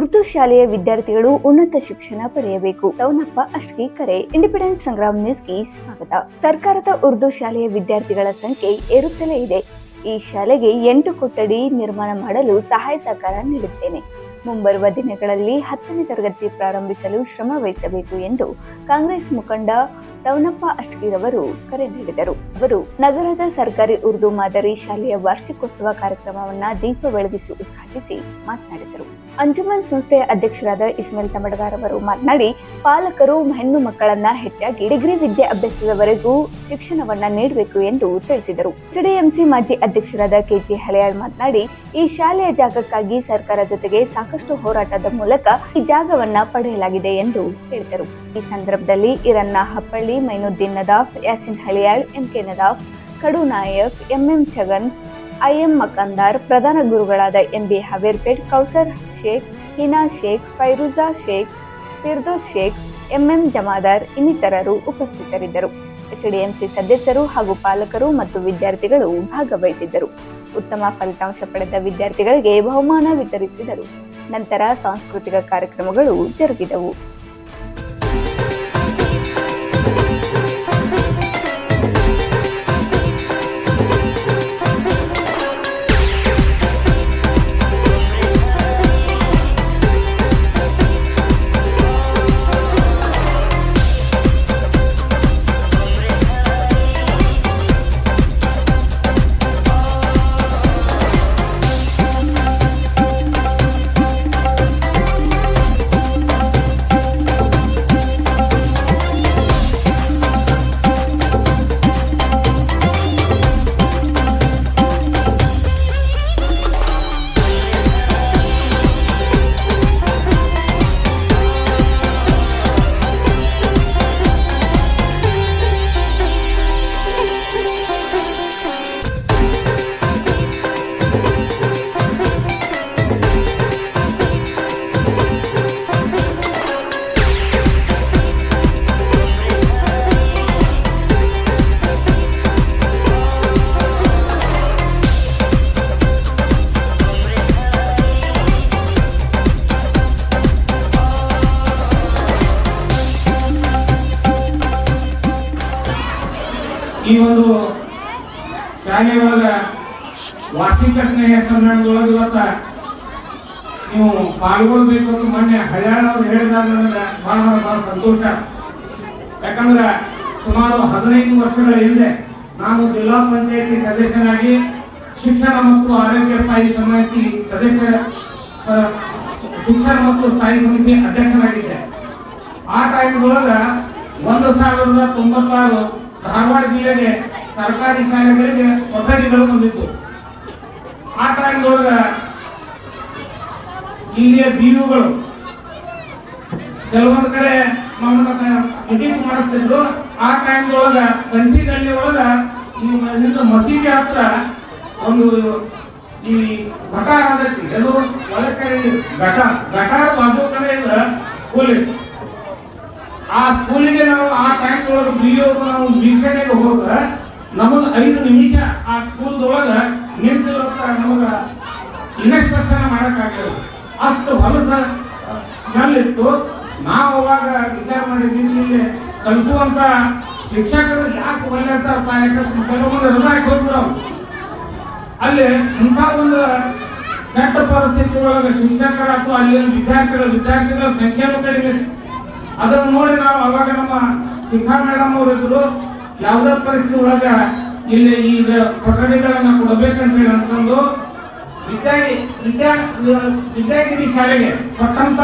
ಉರ್ದು ಶಾಲೆಯ ವಿದ್ಯಾರ್ಥಿಗಳು ಉನ್ನತ ಶಿಕ್ಷಣ ಪಡೆಯಬೇಕು. ಟೌನಪ್ಪ ಅಷ್ಟ್ಗಿ ಕರೆ. ಇಂಡಿಪೆಂಡೆನ್ಸ್ ಸಂಗ್ರಾಮ್ ನ್ಯೂಸ್ಗೆ ಸ್ವಾಗತ. ಸರ್ಕಾರದ ಉರ್ದು ಶಾಲೆಯ ವಿದ್ಯಾರ್ಥಿಗಳ ಸಂಖ್ಯೆ ಏರುತ್ತಲೇ ಇದೆ. ಈ ಶಾಲೆಗೆ 8 ಕೊಠಡಿ ನಿರ್ಮಾಣ ಮಾಡಲು ಸಹಾಯ ಸಹಕಾರ ನೀಡುತ್ತೇನೆ. ಮುಂಬರುವ ದಿನಗಳಲ್ಲಿ 10ನೇ ತರಗತಿ ಪ್ರಾರಂಭಿಸಲು ಶ್ರಮ ವಹಿಸಬೇಕು ಎಂದು ಕಾಂಗ್ರೆಸ್ ಮುಖಂಡ ಟೌನಪ್ಪ ಅಷ್ಟ್ಗಿರವರು ಕರೆ ನೀಡಿದರು. ಅವರು ನಗರದ ಸರ್ಕಾರಿ ಉರ್ದು ಮಾದರಿ ಶಾಲೆಯ ವಾರ್ಷಿಕೋತ್ಸವ ಕಾರ್ಯಕ್ರಮವನ್ನು ದೀಪ ಬೆಳಗಿಸಿ ಉದ್ಘಾಟಿಸಿ ಮಾತನಾಡಿದರು. ಅಂಜುಮನ್ ಸಂಸ್ಥೆಯ ಅಧ್ಯಕ್ಷರಾದ ಇಸ್ಮಾಯಿಲ್ ತಮಡಗಾರ್ ಅವರು ಮಾತನಾಡಿ, ಪಾಲಕರು ಹೆಣ್ಣು ಮಕ್ಕಳನ್ನ ಹೆಚ್ಚಾಗಿ ಡಿಗ್ರಿ ವಿದ್ಯೆ ಅಭ್ಯಾಸದವರೆಗೂ ಶಿಕ್ಷಣವನ್ನ ನೀಡಬೇಕು ಎಂದು ತಿಳಿಸಿದರು. ಸಿಡಿಎಂಸಿ ಮಾಜಿ ಅಧ್ಯಕ್ಷರಾದ ಕೆಜಿ ಹಳೆಯಾಳ್ ಮಾತನಾಡಿ, ಈ ಶಾಲೆಯ ಜಾಗಕ್ಕಾಗಿ ಸರ್ಕಾರ ಜೊತೆಗೆ ಸಾಕಷ್ಟು ಹೋರಾಟದ ಮೂಲಕ ಈ ಜಾಗವನ್ನ ಪಡೆಯಲಾಗಿದೆ ಎಂದು ಹೇಳಿದರು. ಈ ಸಂದರ್ಭದಲ್ಲಿ ಇರನ್ನ ಹಪ್ಪಳ್ಳಿ, ಮೈನುದ್ದೀನ್ ನದಾಫ್, ಯಾಸಿನ್ ಹಳಿಯಾಳ್, ಎಂಕೆ ನದಾಫ್, ಕಡು ನಾಯಕ್, ಎಂಎಂ ಛಗನ್, ಐಎಂ ಮಕಂದಾರ್, ಪ್ರಧಾನ ಗುರುಗಳಾದ ಎಂಬಿ ಹಾವೇರ್ಪೇಟ್, ಕೌಸರ್ ಶೇಖ್, ಹಿನಾ ಶೇಖ್, ಫೈರುಜಾ ಶೇಖ್, ಫಿರ್ದೋಸ್ ಶೇಖ್, ಎಂಎಂ ಜಮಾದಾರ್ ಇನ್ನಿತರರು ಉಪಸ್ಥಿತರಿದ್ದರು. ಎಸ್ಡಿಎಂಸಿ ಸದಸ್ಯರು ಹಾಗೂ ಪಾಲಕರು ಮತ್ತು ವಿದ್ಯಾರ್ಥಿಗಳು ಭಾಗವಹಿಸಿದ್ದರು. ಉತ್ತಮ ಫಲಿತಾಂಶ ಪಡೆದ ವಿದ್ಯಾರ್ಥಿಗಳಿಗೆ ಬಹುಮಾನ ವಿತರಿಸಿದರು. ನಂತರ ಸಾಂಸ್ಕೃತಿಕ ಕಾರ್ಯಕ್ರಮಗಳು ಜರುಗಿದವು. ಈ ಒಂದು ಶಾಲೆ ಒಳಗ ವಾರ್ಷಿಕ ಸ್ನೇಹ ಸಮ್ಮೇಳನದೊಳಗೆ ಇವತ್ತ ನೀವು ಪಾಲ್ಗೊಳ್ಬೇಕು ಅಂತ ಮೊನ್ನೆ ಹಳ್ಯಾಳ ಅವ್ರು ಹೇಳಿದಾಗ ನನಗೆ ಬಹಳ ಸಂತೋಷ. ಯಾಕಂದ್ರೆ ಸುಮಾರು 15 ವರ್ಷಗಳ ಹಿಂದೆ ನಾನು ಜಿಲ್ಲಾ ಪಂಚಾಯತಿ ಸದಸ್ಯನಾಗಿ ಶಿಕ್ಷಣ ಮತ್ತು ಆರೋಗ್ಯ ಸ್ಥಾಯಿ ಸಮಿತಿ ಶಿಕ್ಷಣ ಮತ್ತು ಸ್ಥಾಯಿ ಸಮಿತಿ ಅಧ್ಯಕ್ಷನಾಗಿದ್ದೆ. ಆ ಟೈಮ್ದೊಳಗ 1996 ಧಾರವಾಡ ಜಿಲ್ಲೆಗೆ ಸರ್ಕಾರಿ ಶಾಲೆಗಳಿಗೆ ಕೊಠಡಿಗಳು ಬಂದಿತ್ತು. ಆ ಟೈಮ್ದೊಳಗ ಇಲ್ಲಿಯ ಬಿಯುಗಳು ಕೆಲವೊಂದು ಕಡೆ ಮೀಟಿಂಗ್ ಮಾಡಿಸ್ತಿದ್ರು. ಆ ಟೈಮ್ದೊಳಗ ಕಂಠಿಗಳ್ಳಿ ಒಳಗ ಮಸೀದಿ ಹತ್ರ ಒಂದು ಈ ಗಟಾರ ಅದೈತಿ, ಅದು ಒಳಕಡೆ ಗಟಾರ ಬಾಜು ಕಡೆ ಸ್ಕೂಲ್ ಇತ್ತು. ಆ ಸ್ಕೂಲಿಗೆ ನಾವು ಆ ಟೈಮ್ ಒಳಗೆ ಬಿಯೋದು ನಾವು ವೀಕ್ಷಣೆಗೆ ಹೋದ್ರೆ ನಮಗೆ 5 ನಿಮಿಷ ಆ ಸ್ಕೂಲ್ದೊಳಗ ನಿಂತಿರೋಕ ನಮಗ ಇನ್ಸ್ಪೆಕ್ಷನ್ ಮಾಡಕ್ಕಾಗಲ್ಲ. ಅಷ್ಟು ಹೊಲಸ ಸ್ಮೆಲ್ ಇತ್ತು. ನಾವು ಅವಾಗ ವಿಚಾರ ಮಾಡಿದ್ವಿ, ಇಲ್ಲಿ ಕಲಿಸುವಂತ ಶಿಕ್ಷಕರು ಯಾಕೆ ಒಳ್ಳೆ ಇರ್ತಾರಪ್ಪ, ಯಾಕಂದ್ರೆ ಕೆಲವೊಂದು ಹೃದಯ ಹೋಗ್ಬಿಡವು. ಅಲ್ಲಿ ಇಂಥ ಒಂದು ಕೆಟ್ಟ ಪರಿಸ್ಥಿತಿ ಒಳಗೆ ಶಿಕ್ಷಕರಾಯ್ತು, ಅಲ್ಲಿನ ವಿದ್ಯಾರ್ಥಿಗಳ ಸಂಖ್ಯೆನೂ ಕಡಿಮೆ. ಅದನ್ನು ನೋಡಿ ನಾವು ಅವಾಗ ನಮ್ಮ ಶಿಖಾ ಮೇಡಮ್ ಅವರು ಇದ್ರು, ಯಾವುದೇ ಪರಿಸ್ಥಿತಿ ಒಳಗ ಇಲ್ಲಿ ಈಗ ಕೊಠಡಿಗಳನ್ನ ಕೊಡಬೇಕಂತ ಹೇಳಿ ಅನ್ಕೊಂಡು ವಿದ್ಯಾಗಿರಿ ಶಾಲೆಗೆ ಕೊಟ್ಟಂತ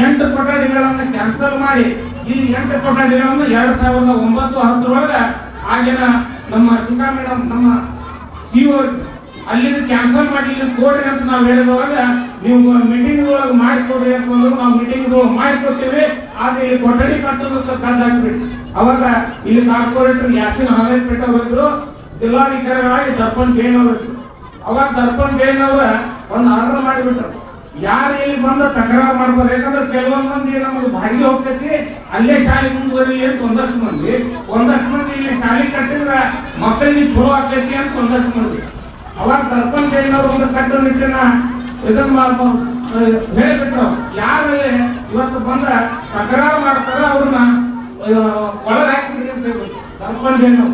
8 ಕೊಠಡಿಗಳನ್ನು ಕ್ಯಾನ್ಸಲ್ ಮಾಡಿ ಇಲ್ಲಿ 8 ಕೊಠಡಿಗಳನ್ನು 2009-10 ಒಳಗ ಆಗಿನ ನಮ್ಮ ಶಿಖಾ ಮೇಡಮ್ ನಮ್ಮ ಸಿಒ ಅಲ್ಲಿ ಕ್ಯಾನ್ಸಲ್ ಮಾಡಿ ಇಲ್ಲಿ ಕೊಡ್ರಿ ಅಂತ ನಾವು ಹೇಳಿದವಾಗ, ನೀವು ಮೀಟಿಂಗ್ ಒಳಗೆ ಮಾಡಿಕೊಡ್ರಿ ಅಂತಂದ್ರು ನಾವು ಮೀಟಿಂಗ್ ಮಾಡಿಕೊಡ್ತೀವಿ, ಆದ್ರೆ ಇಲ್ಲಿ ಕೊಠಡಿ ಕಟ್ಟೋದಕ್ಕೆ ಕದ್ದು ಹಾಕ್ಬಿಟ್ಟು ಅವಾಗ ಇಲ್ಲಿ ಕಾರ್ಪೊರೇಟರ್ ಯಾಸಿನ್ ಹಾವೇರ್ಪೇಟೆ ಅವರಿದ್ರು, ಜಿಲ್ಲಾಧಿಕಾರಿಗಳಾಗಿ ದರ್ಪಣ್ ಜೈನ್ ಅವರಿದ್ರು. ಅವಾಗ ದರ್ಪಣ್ ಜೈನ್ ಅವರ ಒಂದು ಆರ್ಡರ್ ಮಾಡಿಬಿಟ್ರು, ಯಾರು ಇಲ್ಲಿ ಬಂದು ತಕರಾರು ಮಾಡ್ತಾರೆ. ಯಾಕಂದ್ರೆ ಕೆಲವೊಂದು ಮಂದಿ ನಮಗೆ ಬಾಡಿಗೆ ಹೋಗ್ತೈತಿ, ಅಲ್ಲೇ ಶಾಲೆ ಮುಂದುವರಿಲಿ ಅಂತ ಒಂದಷ್ಟು ಮಂದಿ ಇಲ್ಲಿ ಶಾಲೆ ಕಟ್ಟಿದ್ರೆ ಮಕ್ಕಳಿಗೆ ಚಲೋ ಆಗ್ತೈತಿ ಅಂತ ಒಂದಷ್ಟು ಮಂದಿ. ಅವಾಗ ದರ್ಪಣ್ ಜೈನ್ ಅವರು ಒಂದು ಕಟ್ಟುನಿಟ್ಟಿನ ಇದನ್ನ ಹೇಳಿಬಿಟ್ರು, ಯಾರಲ್ಲಿ ಇವತ್ತು ಬಂದ ತಕರಾರು ಮಾಡ್ತಾರ ಅವ್ರನ್ನ ಒಳಗೆ ಹಾಕಿದ್ರು ಕರ್ಕೊಂಡೇನು.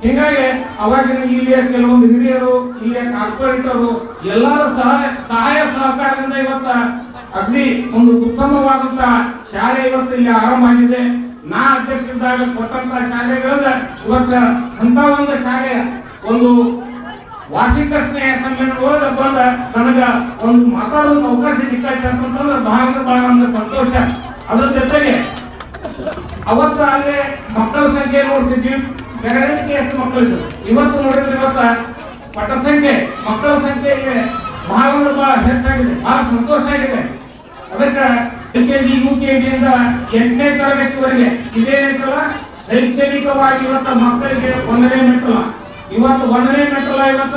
ಹೀಗಾಗಿ ಅವಾಗಿನ ಇಲ್ಲಿಯ ಕೆಲವೊಂದು ಹಿರಿಯರು, ಇಲ್ಲಿಯ ಕಾರ್ಪೊರೇಟರು ಎಲ್ಲರ ಸಹಾಯ ಸಹಕಾರದಿಂದ ಇವತ್ತ ಅಗ್ನಿ ಒಂದು ಉತ್ತಮವಾದಂತ ಶಾಲೆ ಇವತ್ತು ಇಲ್ಲಿ ಆರಂಭ ಆಗಿದೆ. ನಾ ಅಧ್ಯಕ್ಷರಾಗ ಕೊಟ್ಟಂತ ಶಾಲೆಗಳನ್ನ ಇವತ್ತ ಅಂತ ಒಂದು ಶಾಲೆಯ ಒಂದು ವಾರ್ಷಿಕ ಸ್ನೇಹ ಸಮ್ಮೇಳನ ಬಂದ ನನಗ ಒಂದು ಮಾತಾಡೋದು ಅವಕಾಶ ಸಿಕ್ಕೈತೆ ಅಂತಂದ್ರೆ ಬಹಳ ನಮ್ಗೆ ಸಂತೋಷ. ಅದ್ರ ಜೊತೆಗೆ ಅವತ್ತು ಅಲ್ಲೇ ಮಕ್ಕಳ ಸಂಖ್ಯೆ ನೋಡ್ತಿದ್ವಿ, ಬೆರಳಿಕೆ ಎಷ್ಟು ಮಕ್ಕಳಿದ್ರು. ಇವತ್ತು ನೋಡಿದ್ರೆ ಇವತ್ತ ಪಟ್ಟ ಸಂಖ್ಯೆ ಮಕ್ಕಳ ಸಂಖ್ಯೆ ಬಹಳ ಹೆಚ್ಚಾಗಿದೆ, ಬಹಳ ಸಂತೋಷ ಆಗಿದೆ. ಅದಕ್ಕೆ LKG UKG ಇಂದ 8ನೇ ತರಗತಿವರೆಗೆ ಇದೇನೈತಲ್ಲ ಶೈಕ್ಷಣಿಕವಾಗಿ ಇವತ್ತ ಮಕ್ಕಳಿಗೆ 1ನೇ ಮೆಟ್ಟಲ. ಇವತ್ತು 1ನೇ ಮೆಟ್ಟಲ ಇವತ್ತ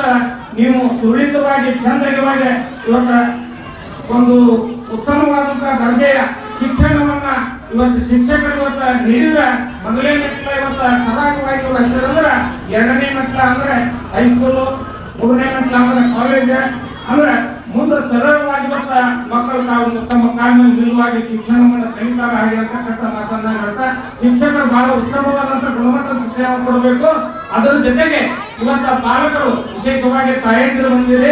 ನೀವು ಸುರಳಿತವಾಗಿ ಚಂದವಾಗಿ ಇವತ್ತ ಒಂದು ಉತ್ತಮವಾದಂತಹ ದರ್ಜೆಯ ಶಿಕ್ಷಣವನ್ನ ಇವತ್ತು ಶಿಕ್ಷಕರು ಇವತ್ತ ನೀಡಿದ 1ನೇ ಮೆಟ್ಟಲ ಇವತ್ತ ಸರಾಗವಾಗಿ ಹಚ್ಚಿದ್ರೆ 2ನೇ ಮೆಟ್ಟಲ ಅಂದ್ರೆ ಹೈಸ್ಕೂಲು, 3ನೇ ಮೆಟ್ಟಲ ಅಂದ್ರೆ ಕಾಲೇಜ್ ಅಂದ್ರೆ ಮುಂದೆ ಸರಳವಾಗಿ ಇವತ್ತ ಮಕ್ಕಳು ತಾವು ತಮ್ಮ ಕಾಲಿನಲ್ಲಿ ನಿಲ್ಲುವಾಗಿ ಶಿಕ್ಷಣವನ್ನು ಕಲಿತಾರೆ. ಹಾಗೆ ಅಂತಕ್ಕಂಥ ಮಾತನ್ನ ಹೇಳ್ತಾ ಶಿಕ್ಷಕರು ಬಹಳ ಉತ್ತಮವಾದಂತ ಗುಣಮಟ್ಟದ ಶಿಕ್ಷಣ ಕೊಡಬೇಕು. ಅದರ ಜೊತೆಗೆ ಇವತ್ತ ಪಾಲಕರು ವಿಶೇಷವಾಗಿ ತಾಯಂದಿರು ಬಂದಿದೆ.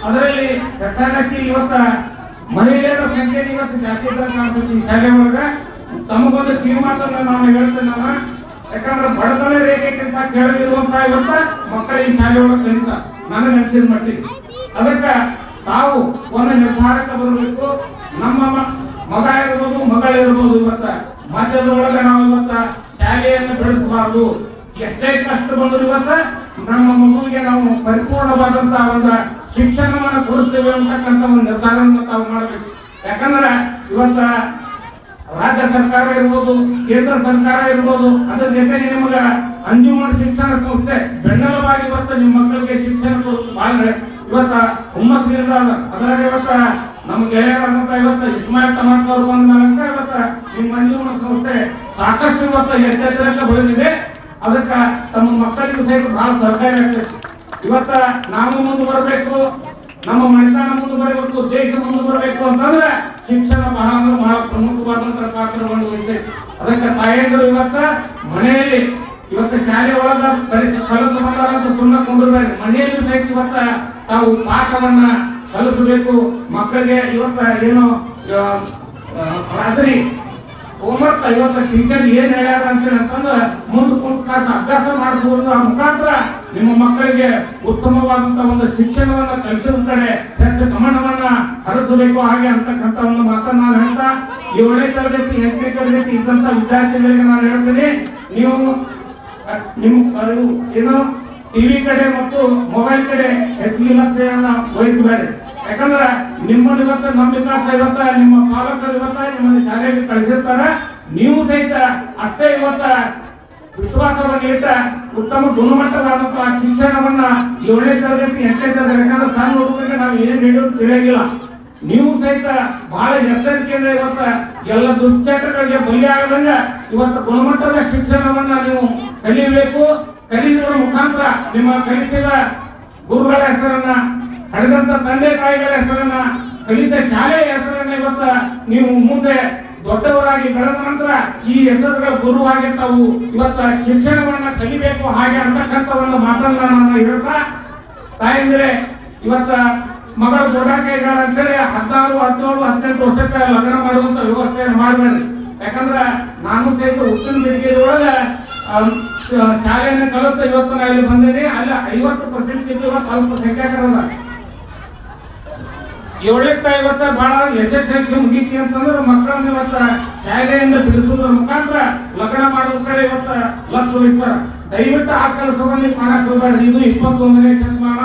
ಅದರಲ್ಲಿ ಹೆಚ್ಚಾಗಿ ಇವತ್ತ ಮಹಿಳೆಯರ ಸಂಖ್ಯೆ ಇವತ್ತು ಜಾಸ್ತಿ ಕಾಣ್ತೈತಿ ಈ ಶಾಲೆ ಒಳಗ. ತಮಗೊಂದು ಕಿರುಮಾತನ್ನ ನಾನು ಹೇಳ್ತೇನೆ. ಯಾಕಂದ್ರೆ ಬಡತನ ರೇಖೆಗಿಂತ ಕೆಳಗಿರುವಂತ ಇವತ್ತ ಮಕ್ಕಳು ಈ ಶಾಲೆ ಒಳಗೆ ಕಲಿತ ನನಗೆ ಅನ್ಸಿದ ಮಟ್ಟಿಗೆ. ಅದಕ್ಕೆ ತಾವು ಒಂದು ನಿರ್ಧಾರಕ್ಕೆ ಬರಬೇಕು. ನಮ್ಮ ಮಗ ಇರ್ಬೋದು, ಮಗಳಿರ್ಬೋದು, ಇವತ್ತ ಮಧ್ಯದೊಳಗೆ ನಾವು ಇವತ್ತ ಶಾಲೆಯನ್ನು ಬೆಳೆಸಬಾರ್ದು. ಎಷ್ಟೇ ಕಷ್ಟ ಬಂದ್ರು ಇವತ್ತ ನಮ್ಮ ಮಗುವಿಗೆ ನಾವು ಪರಿಪೂರ್ಣವಾದಂತಹ ಒಂದು ಶಿಕ್ಷಣವನ್ನು ಕೊಡಿಸ್ತೇವೆ ಅಂತಕ್ಕಂಥ ಒಂದು ನಿರ್ಧಾರವನ್ನು ತಾವು ಮಾಡಬೇಕು. ಯಾಕಂದ್ರೆ ಇವತ್ತ ರಾಜ್ಯ ಸರ್ಕಾರ ಇರ್ಬೋದು, ಕೇಂದ್ರ ಸರ್ಕಾರ ಇರ್ಬೋದು, ಅದ್ರ ಜೊತೆಗೆ ನಿಮಗ ಅಂಜುಮನ್ ಶಿಕ್ಷಣ ಸಂಸ್ಥೆ ಬೆನ್ನೆಲುಬಾಗಿ ಇವತ್ತು ನಿಮ್ಮ ಮಕ್ಕಳಿಗೆ ಶಿಕ್ಷಣ ಕೊಡೋದು ಬಹಳ ಇವತ್ತ ಹುಮ್ಮಸ್ಸಿನಿಂದ ಅದರಾಗ ಇವತ್ತ ನಮ್ಮ ಗೆಳೆಯರಾದಂತ ಇವತ್ತ ಇಸ್ಮಾಯಿಲ್ ತಮಾಕ್ ಅವರು ಬಂದ ನಂತರ ಇವತ್ತ ನಿಮ್ಮ ಅಂಜುಮನ್ ಸಂಸ್ಥೆ ಸಾಕಷ್ಟು ಇವತ್ತು ಎಚ್ಚರಿಕೆ ಬೆಳೆದಿದೆ. ಅದಕ್ಕೆ ತಮ್ಮ ಮಕ್ಕಳಿಗೂ ಸಹಿತ ಬಹಳ ಸಹಕಾರ ಆಗ್ತದೆ. ಇವತ್ತ ನಾವು ಮುಂದೆ ಬರಬೇಕು, ನಮ್ಮ ಮನೆತನ ಮುಂದೆ ಬರಬೇಕು, ದೇಶ ಮುಂದೆ ಬರಬೇಕು ಅಂತಂದ್ರೆ ಶಿಕ್ಷಣ ಬಹಳ ಪ್ರಮುಖವಾದಂತಹ ಪಾತ್ರವನ್ನು ವಹಿಸ್ತೈತೆ. ಅದಕ್ಕೆ ತಾಯಂದಿರು ಇವತ್ತ ಮನೆಯಲ್ಲಿ ಇವತ್ತು ಶಾಲೆ ಒಳಗ ಕಲಿತು ಬಂದಾರಂತ ಸುಮ್ಮನೆ ಕೊಂಡಿರ್ಬೇಡಿ. ಮನೆಯಲ್ಲಿ ಸಹಿತ ಇವತ್ತ ತಾವು ಪಾಠವನ್ನ ಕಲಿಸಬೇಕು ಮಕ್ಕಳಿಗೆ. ಇವತ್ತ ಏನು ರಾತ್ರಿ ಹೋಮ್ವರ್ಕ್ ಇವತ್ತು ಟೀಚರ್ ಏನ್ ಹೇಳ್ಯಾರ ಅಂತಂದ್ರೆ ಮುಂದೆ ಕುಂತ ಕ್ಲಾಸ್ ಅಭ್ಯಾಸ ಮಾಡಿಸುವುದು ಆ ಮುಖಾಂತರ ನಿಮ್ಮ ಮಕ್ಕಳಿಗೆ ಉತ್ತಮವಾದಂತ ಒಂದು ಶಿಕ್ಷಣವನ್ನ ಕಲಿಸಿದ ಕಡೆ ಹೆಚ್ಚು ಗಮನವನ್ನ ಹರಿಸಬೇಕು. ಹಾಗೆ ಅಂತಕ್ಕಂಥ ಒಂದು ಮಾತನ್ನ ನಾನು ಹೇಳ್ತಾ 7ನೇ ತರಗತಿ 8ನೇ ತರಗತಿ ಇದ್ದಂತ ವಿದ್ಯಾರ್ಥಿಗಳಿಗೆ ನಾನು ಹೇಳ್ತೀನಿ, ನೀವು ನಿಮ್ಮ ಏನು ಟಿವಿ ಕಡೆ ಮತ್ತು ಮೊಬೈಲ್ ಕಡೆ ಹೆಚ್ಚಿನ ಲಕ್ಷ್ಯವನ್ನ ವಹಿಸಬೇಡಿ. ಯಾಕಂದ್ರೆ ನಿಮ್ಮನ್ನು ಇವತ್ತು ನಮ್ಮ ವಿಕಾಸ ಇವತ್ತ ನಿಮ್ಮ ಪಾಲಕರು ಇವತ್ತ ನಿಮ್ಮನ್ನು ಶಾಲೆಗೆ ಕಳಿಸಿರ್ತಾರೆ. ನೀವು ಸಹಿತ ಅಷ್ಟೇ ಇವತ್ತ ವಿಶ್ವಾಸವನ್ನು ಇಟ್ಟ ಉತ್ತಮ ಗುಣಮಟ್ಟವಾದಂತಹ ಶಿಕ್ಷಣವನ್ನ 7ನೇ ತರಗತಿ 8ನೇ ತರಗತಿ, ಯಾಕಂದ್ರೆ ಸಣ್ಣ ಹುಡುಗರಿಗೆ ನಾವು ಏನ್ ಹೇಳೋದು ತಿಳಿಯಾಗಿಲ್ಲ. ನೀವು ಸಹಿತ ಬಹಳ ಎಚ್ಚರಿಕೆಯಿಂದ ಇವತ್ತ ಎಲ್ಲ ದುಶ್ಚಟಗಳಿಗೆ ಬಲಿಯಾಗದಂಗ ಇವತ್ತು ಗುಣಮಟ್ಟದ ಶಿಕ್ಷಣವನ್ನ ನೀವು ಕಲಿಯಬೇಕು. ಕಲಿಯುವ ಮುಖಾಂತರ ನಿಮ್ಮ ಕಲಿಸಿದ ಗುರುಗಳ ಹೆಸರನ್ನ, ಹಡೆದಂತ ತಂದೆ ತಾಯಿಗಳ ಹೆಸರನ್ನ, ಕಲಿತ ಶಾಲೆಯ ಹೆಸರನ್ನ ಇವತ್ತ ನೀವು ಮುಂದೆ ದೊಡ್ಡವರಾಗಿ ಬೆಳೆದ ನಂತರ ಈ ಹೆಸರುಗಳ ಗುರುವಾಗಿ ತಾವು ಇವತ್ತ ಶಿಕ್ಷಣವನ್ನ ಕಲಿಬೇಕು. ಹಾಗೆ ಅಂತಕ್ಕಂಥ ಒಂದು ಮಾತನ್ನ ನಾನು ಹೇಳ್ತಾ ತಾಯಂದ್ರೆ ಇವತ್ತ ಮಗಳು ದೊಡ್ಡಾಕೈಗಳ ಅಂತೇಳಿ 16, 17, 18 ವರ್ಷಕ್ಕೆ ಲಗ್ನ ಮಾಡುವಂತ ವ್ಯವಸ್ಥೆಯನ್ನು ಮಾಡಬೇಡ್ರಿ. ಯಾಕಂದ್ರೆ ನಾನು ಸಹಿತ ಉತ್ತರ ಬೇಡಿಕೆ ಒಳಗೆ ಶಾಲೆಯನ್ನು ಕಲಿತ ಇವತ್ತು ನಾ ಇಲ್ಲಿ ಬಂದೇನೆ. ಅಲ್ಲಿ 50% ಇವತ್ತು ಅಲ್ಪಸಂಖ್ಯಾತರದ 7ನೇ ಇವತ್ತ ಬಹಳ SSLC ಮುಗೀತಿ ಅಂತಂದ್ರೆ ಮಕ್ಕಳನ್ನ ಇವತ್ತ ಶಾಲೆಯಿಂದ ಬಿಡಿಸುವುದರ ಮುಖಾಂತರ ಲಗ್ನ ಮಾಡುವ ಕಡೆ ಇವತ್ತ ಲಕ್ಷ್ಯ ವಹಿಸ್ತಾರ. ದಯವಿಟ್ಟು ಆ ಕೆಲಸವನ್ನು ಮಾಡಕ್ ಹೋಗ್ಬೇಡ್ರಿ. ಇದು 21ನೇ ಶತಮಾನ.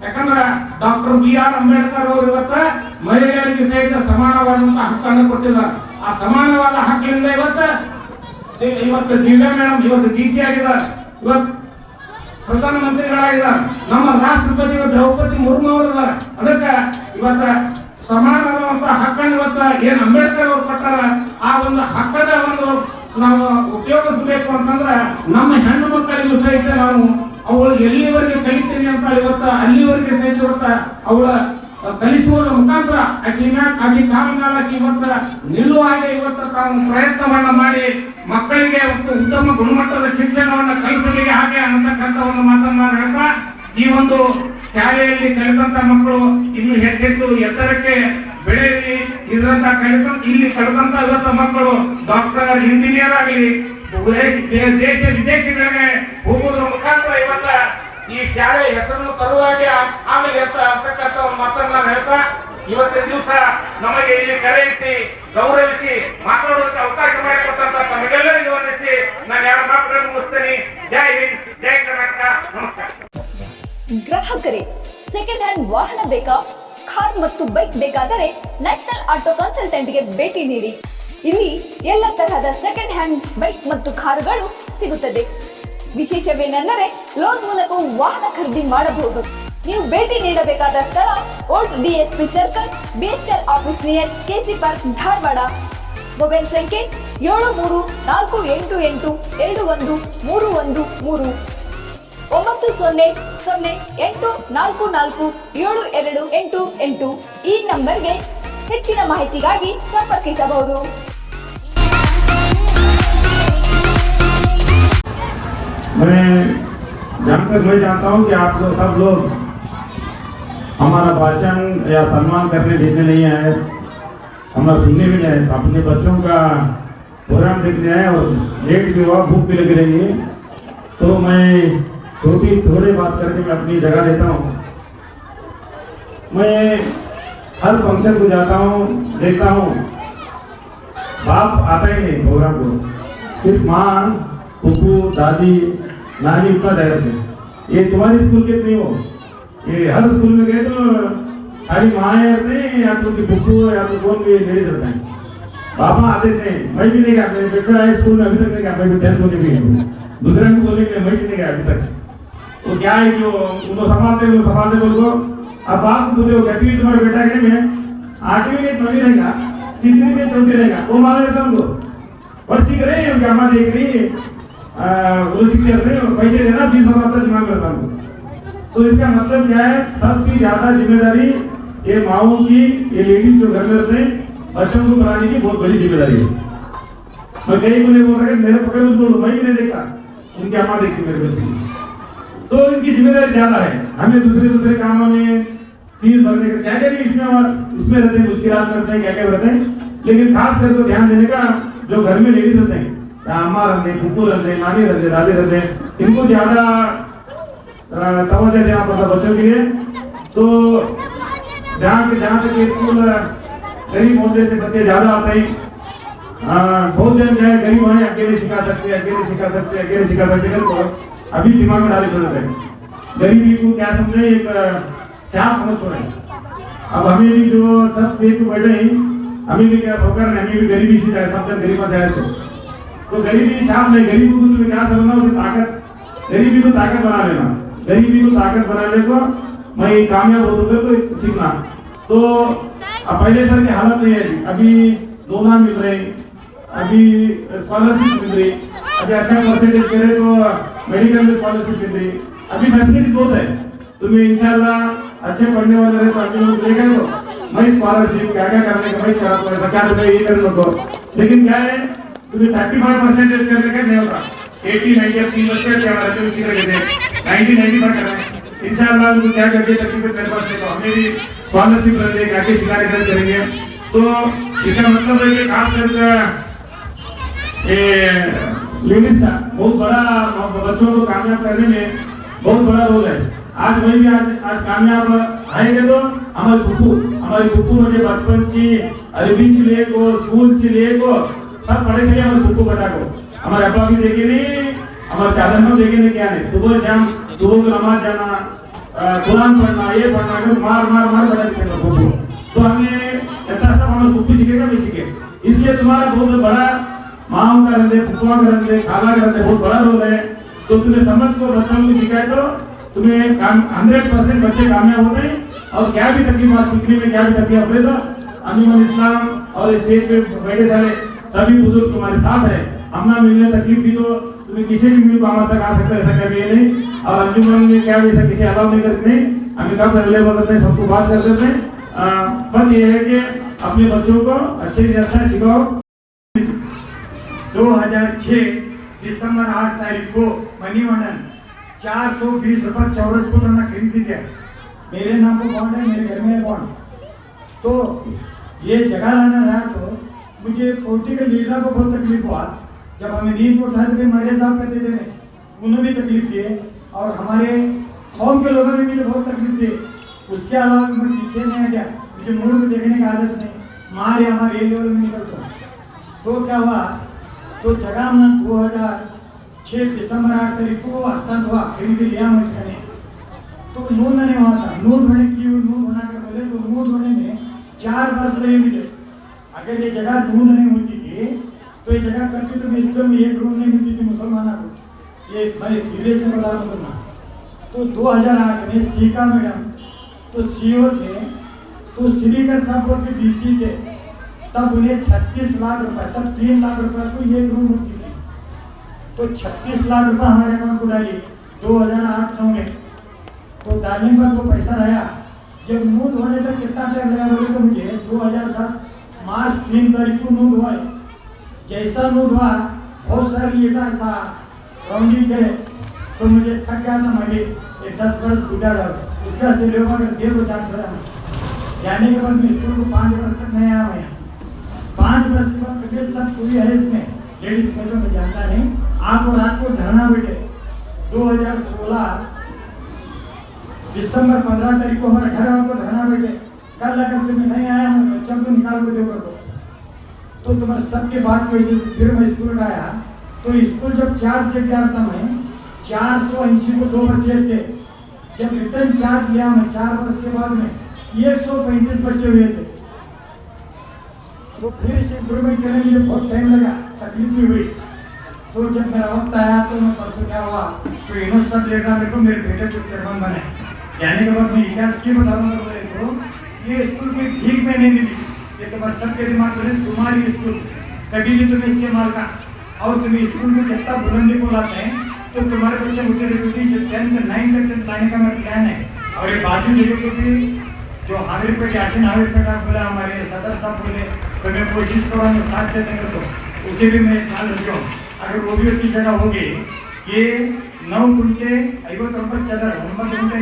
ಯಾಕಂದ್ರೆ ಡಾಕ್ಟರ್ BR ಅಂಬೇಡ್ಕರ್ ಅವರು ಇವತ್ತ ಮಹಿಳೆಯರಿಗೆ ಸಹಿತ ಸಮಾನವಾದಂತಹ ಹಕ್ಕನ್ನು ಕೊಟ್ಟಿದ್ದಾರೆ. ಆ ಸಮಾನವಾದ ಹಕ್ಕಿನಿಂದ ಇವತ್ತು ದಿವ್ಯಾ ಮೇಡಮ್ ಇವತ್ತು DC ಆಗಿದ್ದಾರೆ, ಇವತ್ತು ಪ್ರಧಾನಮಂತ್ರಿಗಳಾಗಿದ್ದಾರೆ, ನಮ್ಮ ರಾಷ್ಟ್ರಪತಿ ದ್ರೌಪದಿ ಮುರ್ಮು ಅವರಿದ್ದಾರೆ. ಅದಕ್ಕೆ ಇವತ್ತ ಸಮಾನವಾದಂತಹ ಹಕ್ಕನ್ನು ಇವತ್ತ ಏನ್ ಅಂಬೇಡ್ಕರ್ ಅವರು ಕೊಟ್ಟಾರ ಆ ಒಂದು ಹಕ್ಕದ ಒಂದು ನಾವು ಉಪಯೋಗಿಸಬೇಕು ಅಂತಂದ್ರೆ ನಮ್ಮ ಹೆಣ್ಣು ಮಕ್ಕಳಿಗೂ ಸಹಿತ ನಾವು ಅವಳು ಎಲ್ಲಿವರೆಗೆ ಕಲಿತೀನಿ ಅಂತ ಇವತ್ತ ಅಲ್ಲಿವರೆಗೆ ಸಹಿತ ಇವತ್ತ ಅವಳ ಕಲಿಸುವುದರ ಮುಖಾಂತರ ಆಕಿ ಕಾಲಕಾಲಕ್ಕೆ ಇವತ್ತು ನಿಲ್ಲುವ ಹಾಗೆ ಇವತ್ತು ತಾವು ಪ್ರಯತ್ನವನ್ನ ಮಾಡಿ ಮಕ್ಕಳಿಗೆ ಉತ್ತಮ ಗುಣಮಟ್ಟದ ಶಿಕ್ಷಣವನ್ನು ಕಲಿಸಲಿಕ್ಕೆ ಹಾಗೆ ಅನ್ನತಕ್ಕಂಥ ಒಂದು ಮಾತನ್ನ ನಾನು ಹೇಳ್ತಾ, ಈ ಒಂದು ಶಾಲೆಯಲ್ಲಿ ಕಲಿತಂತ ಮಕ್ಕಳು ಇನ್ನು ಹೆಚ್ಚೆಚ್ಚು ಎತ್ತರಕ್ಕೆ ಬೆಳೆಯಲಿ. ಇದರಂತ ಇಲ್ಲಿ ಕಲಿತಂತ ಇವತ್ತು ಮಕ್ಕಳು ಡಾಕ್ಟರ್, ಇಂಜಿನಿಯರ್ ಆಗಲಿ ದೇಶ ವಿದೇಶಗಳಿಗೆ ಹೋಗುವುದರ ಮುಖಾಂತರ ಇವತ್ತ ಈ ಶಾಲೆ ಹೆಸರನ್ನು ತರುವಾಗೆ ಆಮೇಲೆ ಅಂತಕ್ಕಂಥ ಒಂದು ಮಾತನ್ನ ನಾನು ಹೇಳ್ತಾ, ಇವತ್ತಿನ ದಿವಸ ನಮಗೆ ಇಲ್ಲಿ ಕರೆಯಿಸಿ ಗೌರವಿಸಿ ಮಾತಾಡೋದಕ್ಕೆ ಅವಕಾಶ ಮಾಡಿಕೊಟ್ಟಂತ ತಮಗೆಲ್ಲರಿಗೂ ವಂದಿಸಿ ನಾನು ಎರಡು ಮಾತುಗಳನ್ನು ಮುಗಿಸ್ತೇನೆ. ಜೈ ಹಿಂದ್, ಜೈ ಕರ್ನಾಟಕ, ನಮಸ್ಕಾರ. ಗ್ರಾಹಕರೇ, ಸೆಕೆಂಡ್ ಹ್ಯಾಂಡ್ ವಾಹನ ಬೇಕಾ? ಕಾರ್ ಮತ್ತು ಬೈಕ್ ಬೇಕಾದರೆ ನ್ಯಾಷನಲ್ ಆಟೋ ಕನ್ಸಲ್ಟೆಂಟ್ಗೆ ಭೇಟಿ ನೀಡಿ. ಇಲ್ಲಿ ಎಲ್ಲ ತರಹದ ಸೆಕೆಂಡ್ ಹ್ಯಾಂಡ್ ಬೈಕ್ ಮತ್ತು ಕಾರುಗಳು ಸಿಗುತ್ತದೆ. ವಿಶೇಷವೇನೆಂದರೆ ಲೋನ್ ಮೂಲಕ ವಾಹನ ಖರೀದಿ ಮಾಡಬಹುದು. ನೀವು ಭೇಟಿ ನೀಡಬೇಕಾದ ಸ್ಥಳ old DSP circle, BSL office near KC park, Dharwad. Mobile ಸಂಖ್ಯೆ 7348821313 9008447288 ಈ ನಂಬರ್ಗೆ ಹೆಚ್ಚಿನ ಮಾಹಿತಿಗಾಗಿ ಸಂಪರ್ಕಿಸಬಹುದು. मैं जहाँ तक मैं जानता हूँ कि आप लोग सब लोग हमारा भाषण या सम्मान करने देखने नहीं आए, हमारा सुनने भी नहीं आए, अपने बच्चों का प्रोग्राम देखने आए और लेट भी हुआ, भूख भी लगी रही है, तो मैं थोड़ी बात करके मैं अपनी जगह लेता हूँ। मैं हर फंक्शन को जाता हूँ, देखता हूँ, बाप आता ही नहीं प्रोग्राम को, सिर्फ माँ, पुप्पू, दादी, नानी उतना जाए थे। ये तुम्हारे स्कूल के नहीं हो, ये हर स्कूल में गए तो खाली माँ रहते हैं या तो उनकी पुप्पू या तो कौन भी लेडीज रहते हैं, पापा आते थे। मैं भी नहीं गया, मेरे बच्चा है स्कूल में अभी तक नहीं गया, मैं भी 10th में भी गया, दूसरे को बोलने के लिए मैं नहीं गया अभी तक। तो क्या है जो उनको संभालते बोल को, अब आप पूछो कहती तुम्हारा बेटा के में 8वीं में 9वीं रहेगा, 3वीं में 4वीं रहेगा, वो मान लेता उनको और सीख रहे हैं, क्या देख रही वो सीख रहे हैं, पैसे देना फीस भरना दिमाग में रहता हूँ। तो इसका मतलब क्या है, सबसे ज्यादा जिम्मेदारी ये माओ की, ये लेडीज जो घर में रहते हैं बच्चों को पढ़ाने की बहुत बड़ी जिम्मेदारी है। मैं कई को बोल रहा है मेरे पकड़े बोलो, मैं भी नहीं देखता, उनकी अम्मा देखती मेरे बच्चे, तो इनकी जिम्मेदारी ज्यादा है। हमें दूसरे कामों में फीस भरने का क्या क्या भी इसमें रहते हैं, मुश्किलात में रहते हैं, क्या क्या रहते हैं, लेकिन खास करके ध्यान देने का जो घर में लेडीज रहते हैं, अम्मा रहते हैं, पुप्पू रहते हैं, नानी रहते हैं, दादी रहते हैं, इनको ज्यादा तवज्जो देना पड़ता बच्चों के लिए। तो जहाँ तक स्कूल गरीब मोहल्ले से बच्चे ज्यादा आते हैं, बहुत जन जो है गरीब है अकेले सिखा सकते तो अभी दिमाग में डाले जरूरत है। गरीबी को क्या समझे, एक शाप समझ छोड़े। अब हमें भी जो सब स्टेज पे बैठे हैं, हमें भी क्या सौकर है, हमें भी गरीबी से जाए, सब जन गरीब जाए से, तो गरीबी शाप नहीं, गरीबी को तुम्हें क्या समझना, उसे ताकत, गरीबी को ताकत बना लेना, गरीबी को ताकत बनाने को मैं कामयाब होता तो सीखना। तो अब पहले सर की हालत नहीं है, अभी लोन मिल रहे, अभी स्कॉलरशिप मिल रही, अभी अच्छा परसेंटेज करे तो मेडिकल में स्कॉलरशिप मिल रही, अभी फैसिलिटीज बहुत है। तुम्हें इंशाल्लाह अच्छे पढ़ने वाले रहे तो अभी लोग लेकर तो मैं स्कॉलरशिप क्या क्या करने का मैं करा, 50 रुपए ये कर लो तो, लेकिन क्या है तुम्हें 35% करने का नहीं होता, 80, 90 3 वर्ष क्या रहते हैं, 90, 95 कर रहे हैं। इंशाल्लाह उनको क्या करके तकलीफ मेरे पास तो हमें भी स्कॉलरशिप रहेंगे, क्या क्या सिखाने करेंगे। तो इसका मतलब है कि खास करके लेडीज का बहुत बड़ा बच्चों को कामयाब करने में बहुत बड़ा रोल है। आज मैं भी आज कामयाब आएंगे तो हमारी पुप्पू मुझे बचपन से अरबी से लेको स्कूल से लेको सब पढ़े से हमारे पुप्पू बेटा को हमारे अब्बा भी देखे नहीं, हमारे चादर में देखे नहीं, क्या नहीं, सुबह शाम सुबह को नमाज जाना, कुरान पढ़ना, ये पढ़ना, मार बड़ा पुप्पू। तो हमें इतना सब हमारे पुप्पू सीखेगा नहीं सीखे, इसलिए तुम्हारा बहुत बड़ा माँ का रहते, पुप्पा का रहते, खाला का रहते, बहुत बड़ा रोल है। तो तुम्हें समझ को बच्चों को सिखाए तो तुम्हें 100% बच्चे कामयाब होते हैं। और क्या भी तकलीफ सीखने में क्या भी तकलीफ हो तो अमीन इस्लाम और स्टेज पे बैठे सारे सभी बुजुर्ग तुम्हारे साथ है। हमना मिलने तकलीफ भी तो तुम्हें किसी भी मिल हमारे तक आ सकते, ऐसा कभी नहीं। और अंजुमन में क्या भी ऐसा किसी अलाउ नहीं करते, अमिताभ अवेलेबल करते हैं, सबको बात कर देते हैं। बस ये है कि अपने बच्चों को अच्छे से अच्छा सिखाओ। 2006 दिसंबर 8 तारीख को मनीमंडल 420 रुपये चौरस फुट मैं खरीद दिया। मेरे नाम को बॉन्ड है, मेरे घर में है बॉन्ड। तो ये जगह लाना रहा तो मुझे पॉलिटिकल लीडर को बहुत तकलीफ हुआ। जब हमें नींद को उठाए तो मेरे साहब कहते थे, उन्होंने भी तकलीफ दिए और हमारे कौम के लोगों ने भी बहुत तकलीफ दी। उसके अलावा मैं पीछे नहीं हटा, मुझे मूर्ख देखने की आदत नहीं, मार या हमारे लेवल में निकलता। तो क्या हुआ, तो जगह में 2006 दिसंबर 8 तारीख को हस्तांत हुआ, खरीद लिया मुझे। तो नून नहीं हुआ था, नून होने की नून होना के बोले तो नून होने में 4 वर्ष लगे मुझे। अगर ये जगह नून नहीं होती थी तो ये जगह करती तो स्कूल में एक रूम नहीं मिलती थी मुसलमानों को। ये मैं सीरियस में बता रहा हूँ। तो 2008 में सीका मैडम तो सीओ थे, तो श्रीकर साहब बोल के डीसी थे। तब उन्हें 36 लाख रुपए, तब 3 लाख रुपए को एक रूम होती थी। तो 36 लाख रुपए हमारे अकाउंट को डाली 2008-9 में। तो डालने पर वो पैसा रहा। जब नूद होने तक कितना टाइम लगा बोले तो मुझे 2010 मार्च 3 तारीख को नूद हुआ। जैसा नूद हुआ बहुत सारे लीडर ऐसा राउंडिंग करे तो मुझे थक गया था। मैं 10 वर्ष गुजारा, उसका से लोगों का देर को जान छोड़ा। जाने के बाद मैं स्कूल को 5 वर्ष तक नहीं आया। मैं 5 वर्ष के बाद प्रदेश सब पूरी है इसमें लेडीज में, तो मैं जानता नहीं। आपको रात को धरना बैठे 2016 दिसंबर 15 तारीख को हमारे घर आपको धरना बैठे। कल अगर तुम्हें नहीं आया मैं बच्चों को निकाल को देकर दो। तो तुम्हारे सबके बात को फिर मैं स्कूल आया। तो स्कूल जब चार्ज दे गया था मैं 480 को 2 बच्चे थे। जब रिटर्न चार्ज लिया मैं 4 वर्ष के बाद में 135 बच्चे हुए थे। तो फिर इसे इम्प्रूवमेंट करने के लिए बहुत टाइम लगा, तकलीफ भी हुई। तो जब मेरा वक्त आया तो मैं परसों क्या हुआ तो इन्होंने सब लेकर मेरे को मेरे बेटे को चेयरमैन बने। जाने के बाद मैं इतिहास की बता रहा हूँ मेरे को, ये स्कूल कोई भीख में नहीं मिली। ये तुम्हारे सबके दिमाग में तुम्हारी स्कूल कभी भी तुम्हें इसके माल का और तुम्हें स्कूल में कितना बुलंदी को लाते हैं तो तुम्हारे बच्चे होते रिपीटी से 10th 9th तक लाने का मेरा प्लान है। और ये बाजू जगह को भी जो हामिर पेट यासिन हामिर पेट आप बोला, हमारे सदर साहब बोले तो मैं कोशिश करूँ मैं साथ दे देंगे तो उसे भी मैं ख्याल रखता हूँ। अगर वो भी उतनी जगह होगी, ये 9 गुंटे 59 चदर 9 गुंटे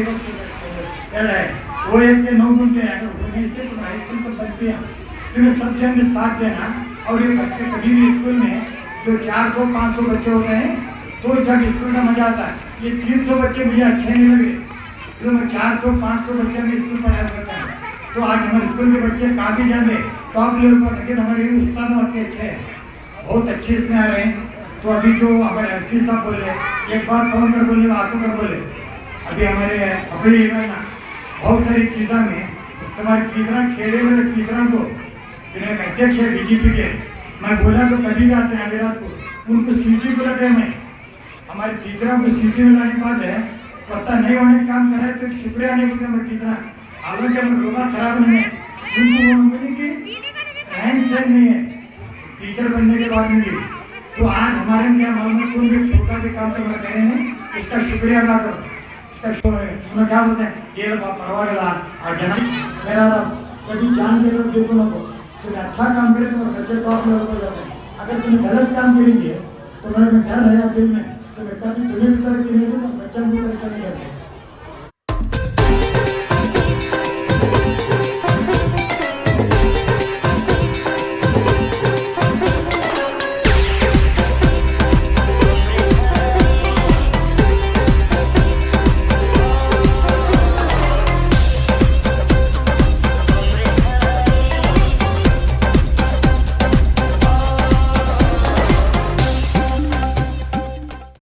52 है, वो एक के 9 गुंटे हैं। अगर होने से तो हाई स्कूल सब बनती हैं, तुम्हें सब जन में साथ देना। और ये बच्चे कभी भी स्कूल में जो 400-500 बच्चे होते हैं तो जब स्कूल का मजा आता है। ये 300 बच्चे मुझे अच्छे नहीं लगे, तो मैं 400-500 बच्चे में स्कूल पढ़ाया करता है। तो आज हमारे स्कूल के बच्चे काफ़ी ज़्यादा टॉप लेवल पर, लेकिन हमारे उस्ताद आपके अच्छे हैं, बहुत अच्छे इसमें आ रहे हैं। तो अभी जो हमारे अटकी साहब बोले, एक बार फोन कर बोले, आतो कर बोले, अभी हमारे अपनी ना बहुत सारी चीज़ों में तुम्हारे तीसरा खेड़े वाले तीसरा को जिन्हें अध्यक्ष है बीजेपी के, मैं बोला तो कभी भी आते हैं आधी रात को, उनको सीटी को लगे। मैं हमारे तीसरा को सीटी में लाने के बाद है पता नहीं होने काम कर रहे तो शुक्रिया नहीं बोलते हमारे तीसरा। हालांकि हमारे लोग खराब नहीं है, उनको वो नौकरी की रहन सहन नहीं है टीचर बनने के बाद में भी। तो आज हमारे में क्या मालूम है, कोई भी छोटा भी काम करना कह रहे हैं उसका शुक्रिया अदा करो। उसका उन्हें क्या बोलते हैं, ये परवाह और जना मेरा कभी जान के लोग देखो ना को तुम्हें अच्छा काम करे तो बच्चे टॉप लेवल पर जाते हैं। अगर तुम्हें गलत काम करेंगे तो मेरे में डर है दिल में, तो बेटा भी तुम्हें भी तरक्की नहीं देगा, बच्चा भी तरक्की नहीं करते।